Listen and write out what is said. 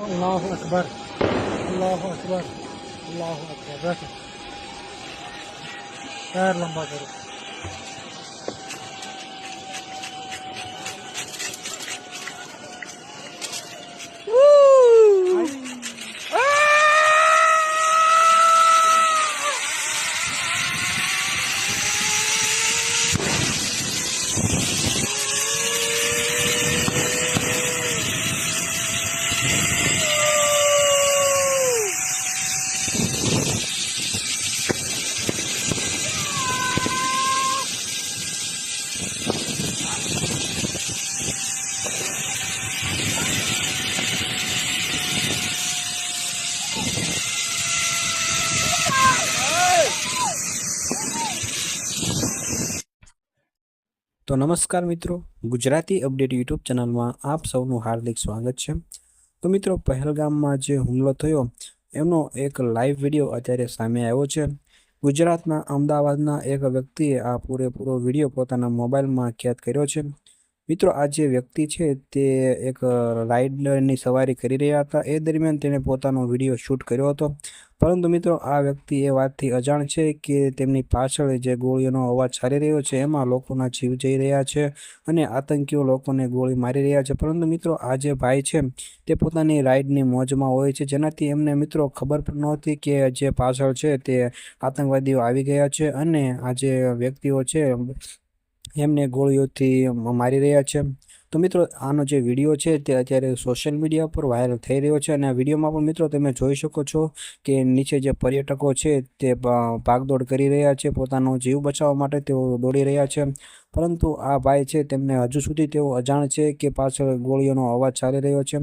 अल्लाह अकबर, अल्लाह अकबर, अल्लाह अकबर। बैठो, पैर लंबा करो। તો નમસ્કાર મિત્રો, ગુજરાતી અપડેટ યુટ્યુબ ચેનલમાં આપ સૌનું હાર્દિક સ્વાગત છે। તો મિત્રો, પહેલગામમાં જે હુમલો થયો એનો એક લાઈવ વિડીયો અત્યારે સામે આવ્યો છે। ગુજરાતના અમદાવાદના એક વ્યક્તિએ આ પૂરેપૂરો વિડીયો પોતાના મોબાઈલમાં કેદ કર્યો છે। મિત્રો, આ જે વ્યક્તિ છે તે એક રાઇડરની સવારી કરી રહ્યા હતા, એ દરમિયાન તેણે પોતાનો વિડીયો શૂટ કર્યો હતો। પરંતુ મિત્રો, આ વ્યક્તિ એ વાતથી અજાણ છે કે તેમની પાછળ જે ગોળીઓનો અવાજ ચાલી રહ્યો છે એમાં લોકોના જીવ જઈ રહ્યા છે અને આતંકીઓ લોકોને ગોળી મારી રહ્યા છે। પરંતુ મિત્રો, આ જે ભાઈ છે તે પોતાની રાઇડની મોજમાં હોય છે, જેનાથી એમને મિત્રો ખબર પણ નહોતી કે જે પાછળ છે તે આતંકવાદીઓ આવી ગયા છે અને આ જે વ્યક્તિઓ છે એમને ગોળીઓથી મારી રહ્યા છે। તો મિત્રો, આનો જે વિડીયો છે તે અત્યારે સોશિયલ મીડિયા પર વાયરલ થઈ રહ્યો છે અને આ વિડીયોમાં પણ મિત્રો તમે જોઈ શકો છો કે નીચે જે પર્યટકો છે તે ભાગદોડ કરી રહ્યા છે, પોતાનો જીવ બચાવવા માટે તેઓ દોડી રહ્યા છે। પરંતુ આ ભાઈ છે તેમને હજુ સુધી તેઓ અજાણ છે કે પાછળ ગોળીઓનો અવાજ ચાલી રહ્યો છે